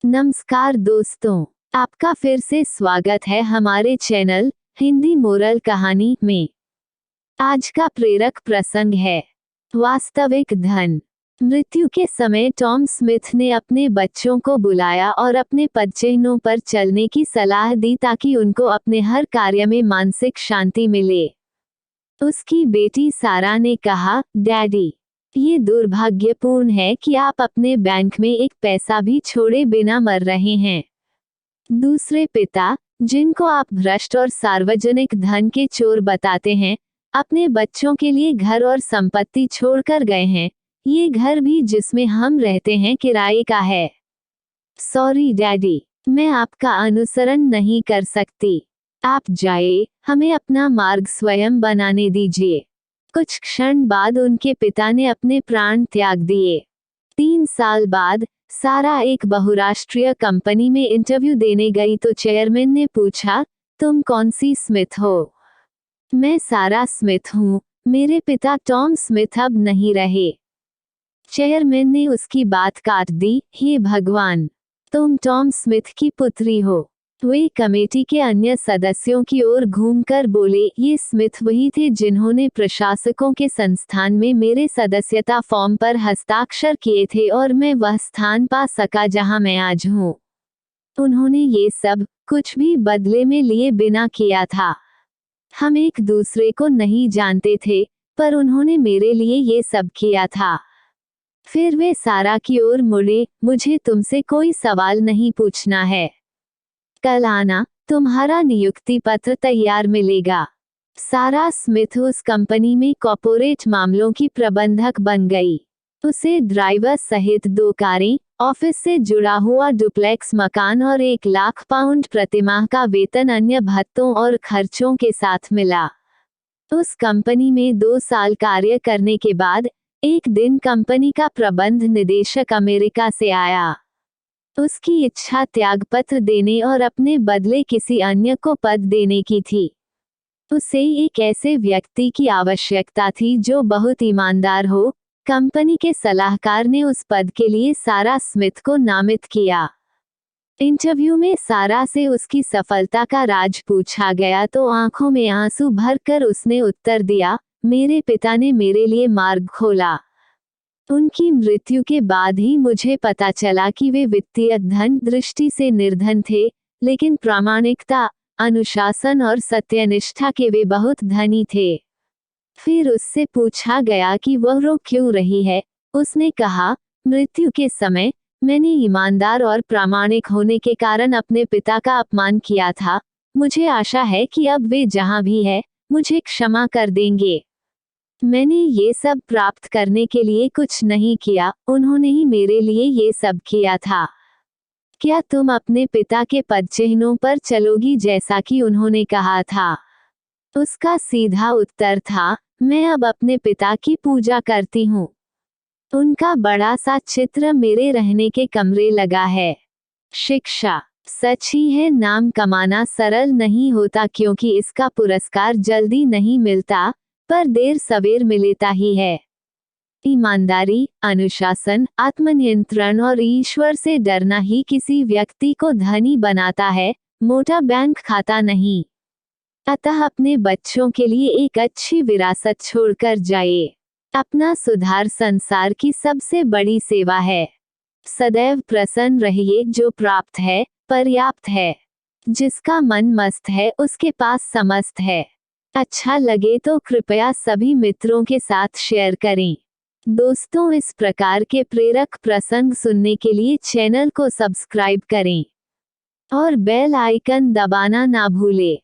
नमस्कार दोस्तों, आपका फिर से स्वागत है हमारे चैनल हिंदी मोरल कहानी में। आज का प्रेरक प्रसंग है वास्तविक धन। मृत्यु के समय टॉम स्मिथ ने अपने बच्चों को बुलाया और अपने पदचिह्नों पर चलने की सलाह दी ताकि उनको अपने हर कार्य में मानसिक शांति मिले। उसकी बेटी सारा ने कहा, डैडी, ये दुर्भाग्यपूर्ण है कि आप अपने बैंक में एक पैसा भी छोड़े बिना मर रहे हैं। दूसरे पिता, जिनको आप भ्रष्ट और सार्वजनिक धन के चोर बताते हैं, अपने बच्चों के लिए घर और संपत्ति छोड़कर गए हैं। ये घर भी जिसमें हम रहते हैं किराए का है। सॉरी डैडी, मैं आपका अनुसरण नहीं कर सकती। आप जाइए, हमें अपना मार्ग स्वयं बनाने दीजिए। कुछ क्षण बाद उनके पिता ने अपने प्राण त्याग दिए। 3 साल बाद सारा एक बहुराष्ट्रीय कंपनी में इंटरव्यू देने गई तो चेयरमैन ने पूछा, तुम कौन सी स्मिथ हो? मैं सारा स्मिथ हूँ। मेरे पिता टॉम स्मिथ अब नहीं रहे। चेयरमैन ने उसकी बात काट दी। हे भगवान, तुम टॉम स्मिथ की पुत्री हो। वे कमेटी के अन्य सदस्यों की ओर घूमकर बोले, ये स्मिथ वही थे जिन्होंने प्रशासकों के संस्थान में मेरे सदस्यता फॉर्म पर हस्ताक्षर किए थे और मैं वह स्थान पा सका जहां मैं आज हूं। उन्होंने ये सब कुछ भी बदले में लिए बिना किया था। हम एक दूसरे को नहीं जानते थे, पर उन्होंने मेरे लिए ये सब किया था। फिर वे सारा की ओर मुड़े, मुझे तुमसे कोई सवाल नहीं पूछना है। कल आना, तुम्हारा नियुक्ति पत्र तैयार मिलेगा। सारा स्मिथ उस कंपनी में कॉर्पोरेट मामलों की प्रबंधक बन गई। उसे ड्राइवर सहित 2 कारें, ऑफिस से जुड़ा हुआ डुप्लेक्स मकान और 1 लाख पाउंड प्रतिमाह का वेतन अन्य भत्तों और खर्चों के साथ मिला। उस कंपनी में 2 साल कार्य करने के बाद एक दिन कंपनी का प्रबंध निदेशक अमेरिका से आया। उसकी इच्छा त्यागपत्र देने और अपने बदले किसी अन्य को पद देने की थी। उसे एक ऐसे व्यक्ति की आवश्यकता थी जो बहुत ईमानदार हो। कंपनी के सलाहकार ने उस पद के लिए सारा स्मिथ को नामित किया। इंटरव्यू में सारा से उसकी सफलता का राज पूछा गया तो आंखों में आंसू भरकर उसने उत्तर दिया, मेरे पिता ने मेरे लिए मार्ग खोला। उनकी मृत्यु के बाद ही मुझे पता चला कि वे वित्तीय धन दृष्टि से निर्धन थे, लेकिन प्रामाणिकता, अनुशासन और सत्यनिष्ठा के वे बहुत धनी थे। फिर उससे पूछा गया कि वह रो क्यों रही है। उसने कहा, मृत्यु के समय मैंने ईमानदार और प्रामाणिक होने के कारण अपने पिता का अपमान किया था। मुझे आशा है कि अब वे जहां भी है, मुझे क्षमा कर देंगे। मैंने ये सब प्राप्त करने के लिए कुछ नहीं किया, उन्होंने ही मेरे लिए ये सब किया था। क्या तुम अपने पिता के पदचिह्नों पर चलोगी जैसा कि उन्होंने कहा था? उसका सीधा उत्तर था, मैं अब अपने पिता की पूजा करती हूँ। उनका बड़ा सा चित्र मेरे रहने के कमरे लगा है। शिक्षा सच ही है, नाम कमाना सरल नहीं होता क्योंकि इसका पुरस्कार जल्दी नहीं मिलता, पर देर सवेर मिलता ही है। ईमानदारी, अनुशासन, आत्मनियंत्रण और ईश्वर से डरना ही किसी व्यक्ति को धनी बनाता है, मोटा बैंक खाता नहीं। अतः अपने बच्चों के लिए एक अच्छी विरासत छोड़कर जाइए। अपना सुधार संसार की सबसे बड़ी सेवा है। सदैव प्रसन्न रहिए, जो प्राप्त है पर्याप्त है। जिसका मन मस्त है उसके पास समस्त है। अच्छा लगे तो कृपया सभी मित्रों के साथ शेयर करें। दोस्तों, इस प्रकार के प्रेरक प्रसंग सुनने के लिए चैनल को सब्सक्राइब करें और बेल आइकन दबाना ना भूलें।